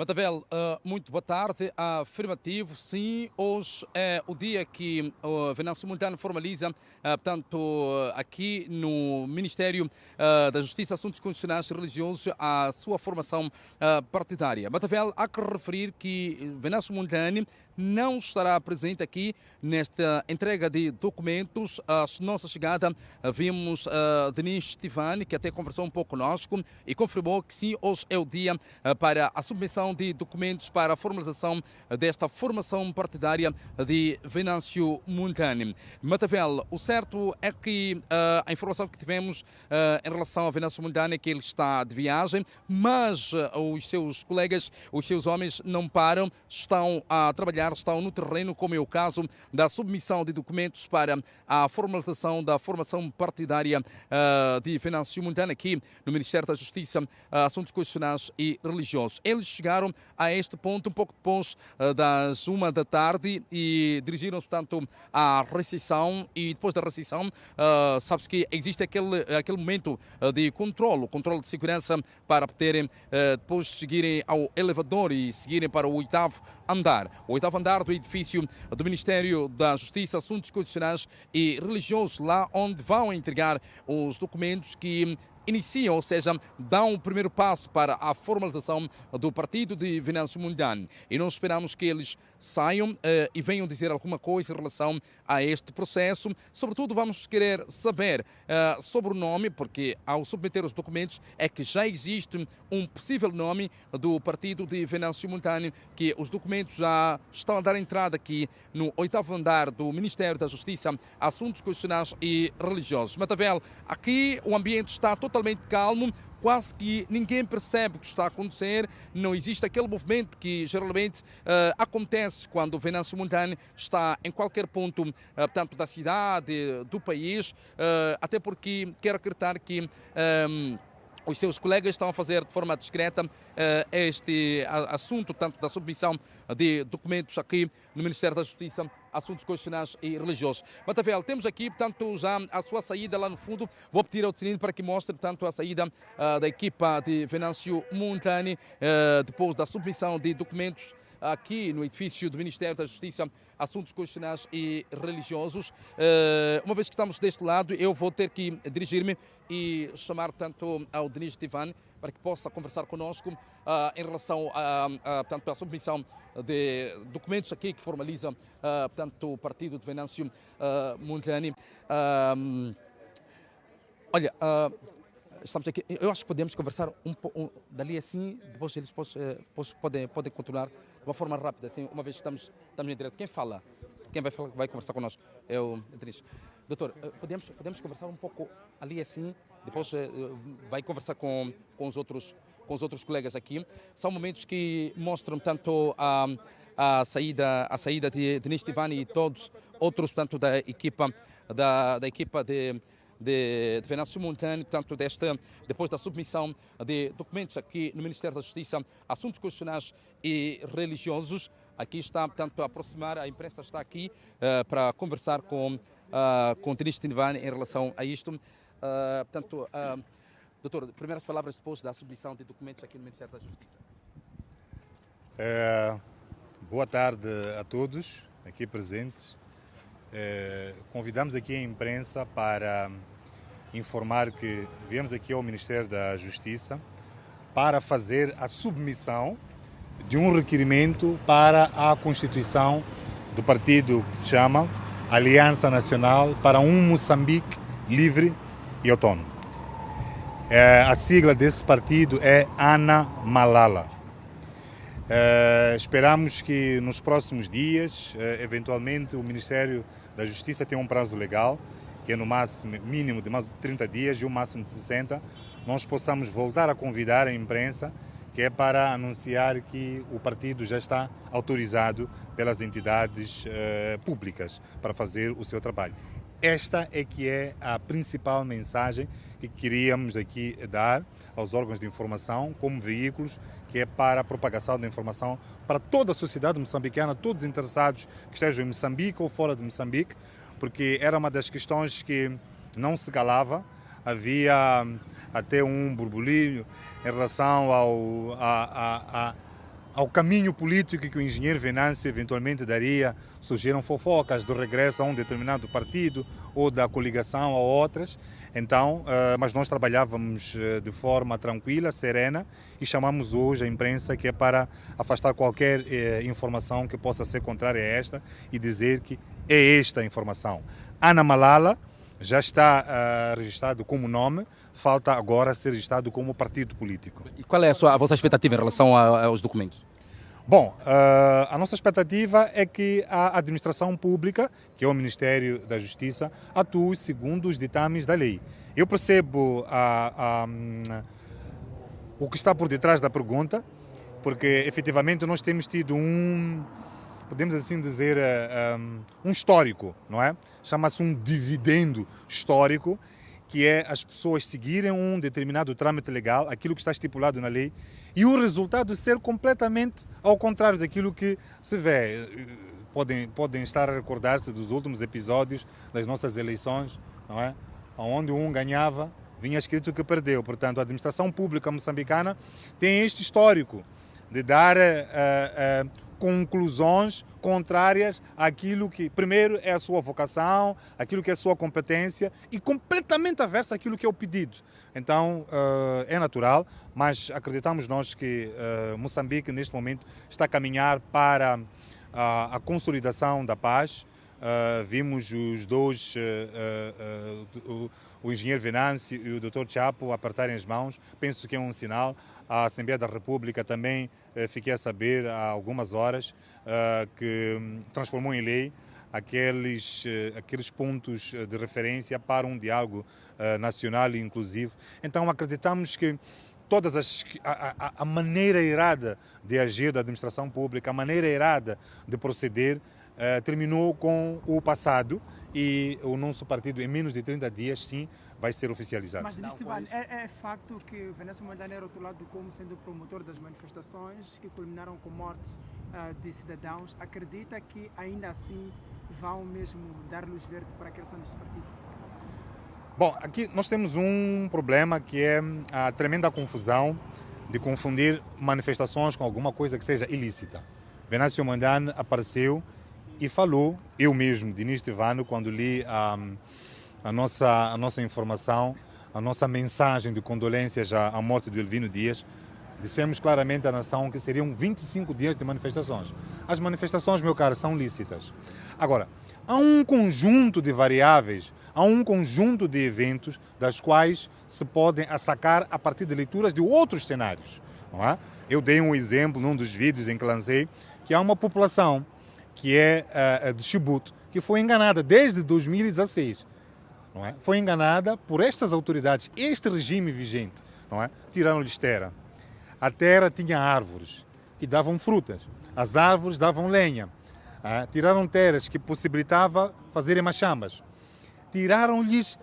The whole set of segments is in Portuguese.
Matavel, muito boa tarde. Afirmativo, sim, hoje é o dia que o Venâncio Montano formaliza, portanto, aqui no Ministério da Justiça e Assuntos Constitucionais e Religiosos, a sua formação partidária. Matavel, há que referir que Venâncio Montano não estará presente aqui nesta entrega de documentos. À nossa chegada, vimos Denis Tivani, que até conversou um pouco conosco e confirmou que sim, hoje é o dia para a submissão de documentos para a formalização desta formação partidária de Venâncio Montano. Matavel, o certo é que a informação que tivemos em relação a Venâncio Montano é que ele está de viagem, mas os seus colegas, os seus homens não param, estão a trabalhar, estão no terreno, como é o caso da submissão de documentos para a formalização da formação partidária de Venâncio Montano aqui no Ministério da Justiça, Assuntos Constitucionais e Religiosos. Eles chegaram a este ponto um pouco depois das 1 da tarde e dirigiram-se, portanto, à recepção, e depois da recepção sabe-se que existe aquele momento de controle, o controle de segurança para poderem depois seguirem ao elevador e seguirem para o 8º andar. O 8º andar do edifício do Ministério da Justiça, Assuntos Constitucionais e Religiosos, lá onde vão entregar os documentos que iniciam, ou seja, dão o primeiro passo para a formalização do partido de Venâncio Montano. E nós esperamos que eles saiam e venham dizer alguma coisa em relação a este processo. Sobretudo, vamos querer saber sobre o nome, porque ao submeter os documentos é que já existe um possível nome do partido de Venâncio Montano, que os documentos já estão a dar entrada aqui no 8º andar do Ministério da Justiça, Assuntos Constitucionais e Religiosos. Matavel, aqui o ambiente está totalmente calmo, quase que ninguém percebe o que está a acontecer, não existe aquele movimento que geralmente acontece quando o Venâncio Montano está em qualquer ponto, portanto, da cidade, do país, até porque quero acreditar que os seus colegas estão a fazer de forma discreta este assunto, tanto da submissão de documentos aqui no Ministério da Justiça, Assuntos Constitucionais e Religiosos. Matavel, temos aqui, portanto, já a sua saída lá no fundo. Vou pedir ao Tzinin para que mostre, portanto, a saída da equipa de Venâncio Montano, depois da submissão de documentos aqui no edifício do Ministério da Justiça, Assuntos Constitucionais e Religiosos. Uma vez que estamos deste lado, eu vou ter que dirigir-me e chamar, tanto ao Denis Tivani para que possa conversar conosco em relação portanto, à submissão de documentos aqui que formaliza, portanto, o partido de Venâncio Montano. Olha, estamos aqui. Eu acho que podemos conversar um pouco dali assim, depois eles podem continuar de uma forma rápida, assim, uma vez que estamos em direto. Quem fala? Quem vai conversar conosco? É o Denis. Doutor, podemos conversar um pouco ali assim, depois vai conversar com os outros colegas aqui. São momentos que mostram tanto a saída de Denis Tivani e todos outros, tanto da equipa de Venâncio Montano, portanto, depois da submissão de documentos aqui no Ministério da Justiça, Assuntos Constitucionais e Religiosos. Aqui está, portanto, a aproximar, a imprensa está aqui para conversar com Denis Tivani em relação a isto. Portanto, doutor, primeiras palavras depois da submissão de documentos aqui no Ministério da Justiça. Boa tarde a todos aqui presentes. Convidamos aqui a imprensa para informar que viemos aqui ao Ministério da Justiça para fazer a submissão de um requerimento para a constituição do partido que se chama Aliança Nacional para um Moçambique Livre e Autônomo. A sigla desse partido é Ana Malala. Esperamos que nos próximos dias, eventualmente, o Ministério da Justiça tenha um prazo legal, que é no máximo, mínimo de mais de 30 dias e o máximo de 60, nós possamos voltar a convidar a imprensa, que é para anunciar que o partido já está autorizado pelas entidades públicas para fazer o seu trabalho. Esta é que é a principal mensagem que queríamos aqui dar aos órgãos de informação como veículos, que é para a propagação da informação para toda a sociedade moçambicana, todos os interessados que estejam em Moçambique ou fora de Moçambique, porque era uma das questões que não se calava, havia até um burburinho em relação ao caminho político que o engenheiro Venâncio eventualmente daria, surgiram fofocas do regresso a um determinado partido ou da coligação a outras. Então, mas nós trabalhávamos de forma tranquila, serena, e chamamos hoje a imprensa, que é para afastar qualquer informação que possa ser contrária a esta e dizer que é esta a informação. Ana Malala já está registrado como nome, falta agora ser registrado como partido político. E qual é a vossa expectativa em relação aos documentos? Bom, a nossa expectativa é que a administração pública, que é o Ministério da Justiça, atue segundo os ditames da lei. Eu percebo o que está por detrás da pergunta, porque efetivamente nós temos tido podemos assim dizer, um histórico, não é? Chama-se um dividendo histórico, que é as pessoas seguirem um determinado trâmite legal, aquilo que está estipulado na lei, e o resultado ser completamente ao contrário daquilo que se vê. Podem estar a recordar-se dos últimos episódios das nossas eleições, não é? Onde um ganhava, vinha escrito que perdeu. Portanto, a administração pública moçambicana tem este histórico de dar conclusões contrárias àquilo que, primeiro, é a sua vocação, aquilo que é a sua competência, e completamente aversa àquilo que é o pedido. Então, é natural, mas acreditamos nós que Moçambique, neste momento, está a caminhar para a consolidação da paz. Vimos os dois, o engenheiro Venâncio e o Dr. Chapo, apertarem as mãos. Penso que é um sinal. A Assembleia da República também fiquei a saber há algumas horas que transformou em lei aqueles pontos de referência para um diálogo nacional e inclusivo. Então acreditamos que a maneira errada de agir da administração pública, a maneira errada de proceder, terminou com o passado, e o nosso partido, em menos de 30 dias, sim, vai ser oficializado. Mas, ministro Ivan, é facto que o Venâncio Mondlane é rotulado como sendo o promotor das manifestações que culminaram com morte de cidadãos. Acredita que ainda assim vão mesmo dar luz verde para a criação deste partido? Bom, aqui nós temos um problema, que é a tremenda confusão de confundir manifestações com alguma coisa que seja ilícita. Venâncio Mondlane apareceu e falou, eu mesmo, Diniz Tivano, quando li a nossa informação, a nossa mensagem de condolências à morte do Elvino Dias, dissemos claramente à nação que seriam 25 dias de manifestações. As manifestações, meu caro, são lícitas. Agora, há um conjunto de variáveis, há um conjunto de eventos das quais se podem sacar a partir de leituras de outros cenários. Não é? Eu dei um exemplo num dos vídeos em que lancei, que há uma população que é de Chibouto, que foi enganada desde 2016. Não é? Foi enganada por estas autoridades, este regime vigente. Não é? Tiraram-lhes terra. A terra tinha árvores que davam frutas. As árvores davam lenha. Tiraram terras que possibilitava fazerem machambas. Tiraram-lhes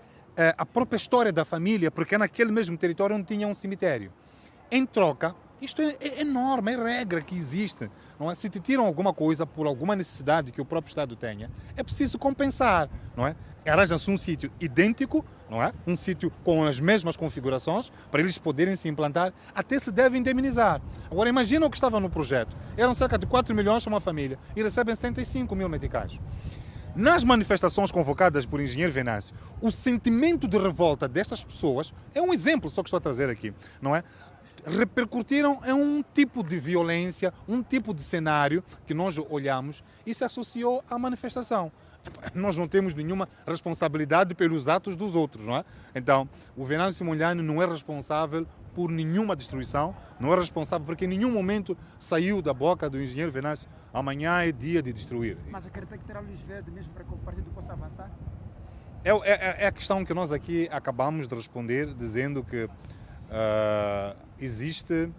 a própria história da família, porque naquele mesmo território não tinha um cemitério. Em troca, isto é norma, é regra que existe. Não é? Se te tiram alguma coisa por alguma necessidade que o próprio Estado tenha, é preciso compensar. Não é? Arranja-se um sítio idêntico, não é? Um sítio com as mesmas configurações, para eles poderem se implantar, até se deve indemnizar. Agora imagina o que estava no projeto. Eram cerca de 4 milhões para uma família e recebem 75 mil meticais. Nas manifestações convocadas por engenheiro Venâncio, o sentimento de revolta destas pessoas é um exemplo só que estou a trazer aqui, não é? Repercutiram em um tipo de violência, um tipo de cenário que nós olhamos e se associou à manifestação. Nós não temos nenhuma responsabilidade pelos atos dos outros, não é? Então, o Venâncio Mondlane não é responsável por nenhuma destruição, não é responsável porque em nenhum momento saiu da boca do engenheiro Venâncio: amanhã é dia de destruir. Mas acredita que terá luz verde mesmo para que o partido possa avançar? É a questão que nós aqui acabamos de responder, dizendo que existe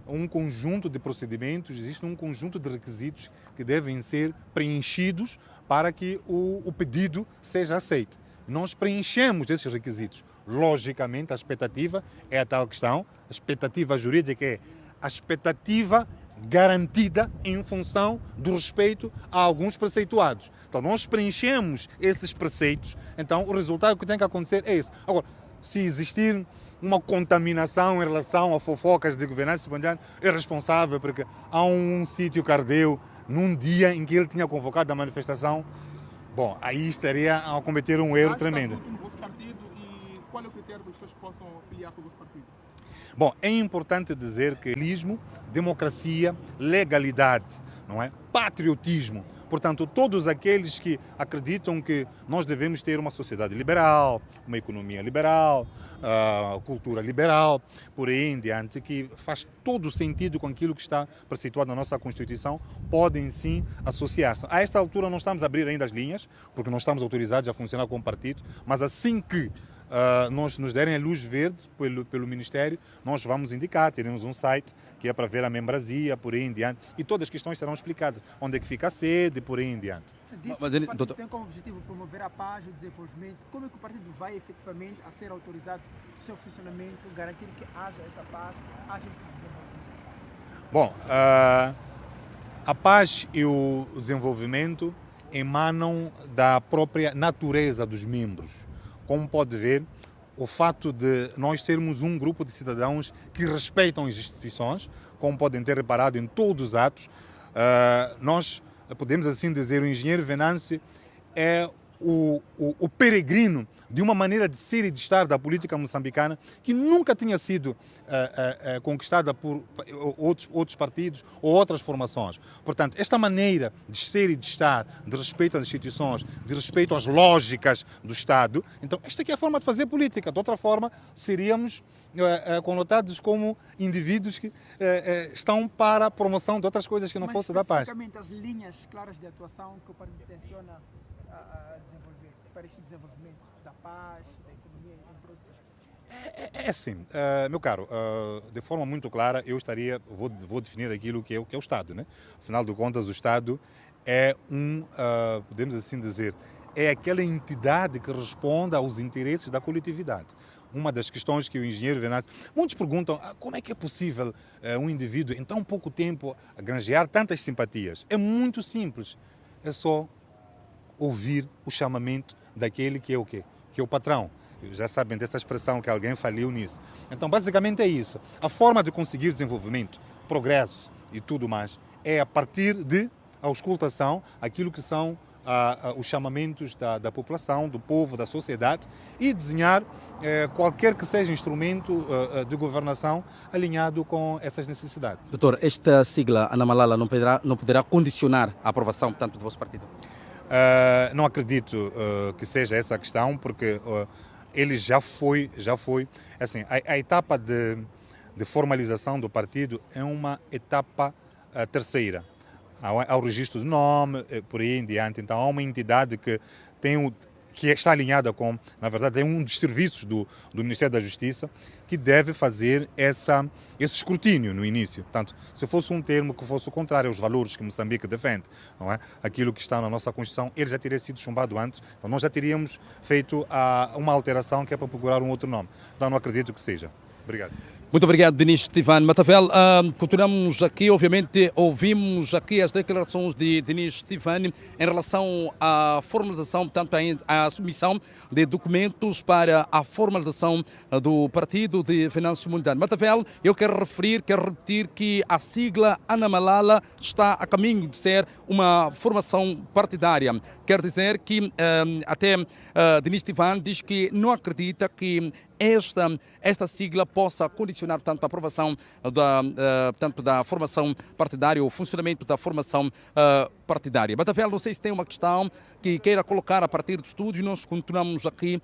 um conjunto de procedimentos, existe um conjunto de requisitos que devem ser preenchidos para que o pedido seja aceito. Nós preenchemos esses requisitos. Logicamente, a expectativa é a tal questão, a expectativa jurídica é a expectativa garantida em função do respeito a alguns preceituados. Então, nós preenchemos esses preceitos, então o resultado que tem que acontecer é esse. Agora, se existir uma contaminação em relação a fofocas de governança mundial é responsável porque há um sítio que ardeu num dia em que ele tinha convocado a manifestação. Bom, aí estaria a cometer um erro tremendo. No vosso partido e qual é o critério para que as pessoas possam filiar-se ao vosso partido? Bom, é importante dizer que democracia, legalidade, não é? Patriotismo. Portanto, todos aqueles que acreditam que nós devemos ter uma sociedade liberal, uma economia liberal, cultura liberal, por aí em diante, que faz todo sentido com aquilo que está preceituado na nossa Constituição, podem sim associar-se. A esta altura não estamos a abrir ainda as linhas, porque não estamos autorizados a funcionar como partido, mas assim que nós nos derem a luz verde pelo Ministério, nós vamos indicar, teremos um site que é para ver a membresia, por aí em diante, e todas as questões serão explicadas, onde é que fica a sede, por aí em diante. Disse que o partido tem como objetivo promover a paz e o desenvolvimento. Como é que o partido vai efetivamente a ser autorizado o seu funcionamento, garantir que haja essa paz, haja esse desenvolvimento? Bom, a paz e o desenvolvimento emanam da própria natureza dos membros. Como pode ver, o fato de nós sermos um grupo de cidadãos que respeitam as instituições, como podem ter reparado em todos os atos, nós podemos assim dizer, o engenheiro Venâncio é o peregrino de uma maneira de ser e de estar da política moçambicana que nunca tinha sido conquistada por outros partidos ou outras formações. Portanto, esta maneira de ser e de estar, de respeito às instituições, de respeito às lógicas do Estado, então esta aqui é a forma de fazer política. De outra forma, seríamos conotados como indivíduos que estão para a promoção de outras coisas que não fosse da paz. Especificamente as linhas claras de atuação que o partido intenciona a desenvolver para este desenvolvimento da paz, da economia, entre outros aspectos? É assim, meu caro, de forma muito clara, vou definir aquilo que é o Estado, né? Afinal de contas, o Estado é podemos assim dizer, é aquela entidade que responde aos interesses da coletividade. Uma das questões que o engenheiro Venâncio... Muitos perguntam como é que é possível um indivíduo em tão pouco tempo granjear tantas simpatias. É muito simples, é só ouvir o chamamento daquele que é o quê? Que é o patrão. Já sabem dessa expressão que alguém faliu nisso. Então, basicamente é isso. A forma de conseguir desenvolvimento, progresso e tudo mais é a partir de auscultação, aquilo que são os chamamentos da população, do povo, da sociedade e desenhar qualquer que seja instrumento de governação alinhado com essas necessidades. Doutor, esta sigla Ana Malala não poderá condicionar a aprovação, portanto, do vosso partido? Não acredito que seja essa a questão, porque ele já foi assim, a etapa de formalização do partido é uma etapa terceira. Há o registro de nome, por aí em diante. Então, há uma entidade que está alinhada com, na verdade, é um dos serviços do Ministério da Justiça que deve fazer esse escrutínio no início. Portanto, se fosse um termo que fosse o contrário aos valores que Moçambique defende, não é? Aquilo que está na nossa Constituição, ele já teria sido chumbado antes, então nós já teríamos feito uma alteração que é para procurar um outro nome. Então, não acredito que seja. Obrigado. Muito obrigado, ministro Ivan Matavel. Continuamos aqui, obviamente, ouvimos aqui as declarações de ministro Ivan em relação à formalização, portanto, à submissão de documentos para a formalização do Partido de Venâncio Mondlane. Matavel, eu quero repetir que a sigla Ana Malala está a caminho de ser uma formação partidária. Quer dizer que até ministro Ivan diz que não acredita que esta sigla possa condicionar, portanto, a aprovação da formação partidária, o funcionamento da formação partidária. Matavel, não sei se tem uma questão que queira colocar a partir do estúdio. Nós continuamos aqui,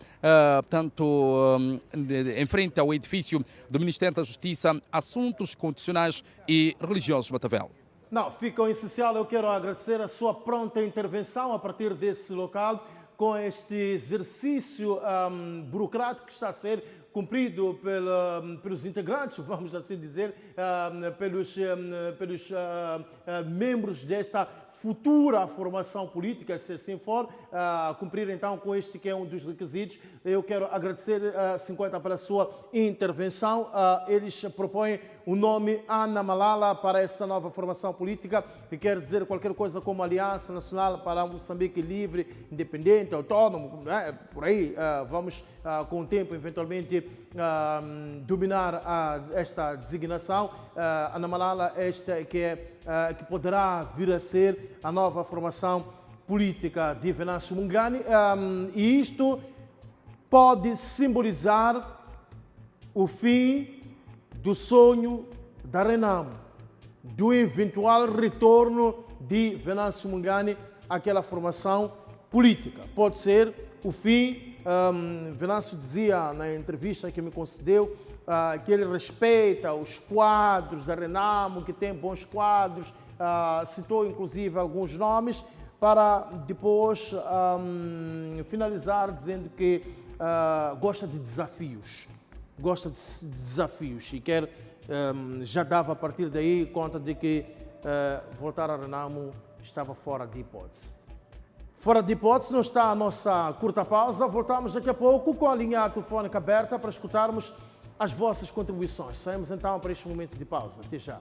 em frente ao edifício do Ministério da Justiça, assuntos constitucionais e religiosos. Matavel. Não, fica o essencial. Eu quero agradecer a sua pronta intervenção a partir desse local, com este exercício burocrático que está a ser cumprido pelos integrantes, vamos assim dizer, pelos membros desta futura formação política, se assim for, cumprir então com este que é um dos requisitos. Eu quero agradecer a 50 pela sua intervenção. Eles propõem o nome Ana Malala para essa nova formação política, que quer dizer qualquer coisa como Aliança Nacional para Moçambique Livre, Independente, Autônomo, por aí vamos com o tempo eventualmente dominar esta designação. Ana Malala, esta que poderá vir a ser a nova formação política de Venâncio Mondlane, e isto pode simbolizar o fim do sonho da Renamo, do eventual retorno de Venâncio Mondlane àquela formação política. Pode ser o fim. Venâncio dizia na entrevista que me concedeu que ele respeita os quadros da Renamo, que tem bons quadros, citou inclusive alguns nomes, para depois finalizar dizendo que gosta de desafios. Gosta de desafios e quer, já dava a partir daí conta de que voltar a Renamo estava fora de hipótese. Fora de hipótese não está a nossa curta pausa. Voltamos daqui a pouco com a linha telefónica aberta para escutarmos as vossas contribuições. Saímos então para este momento de pausa. Até já.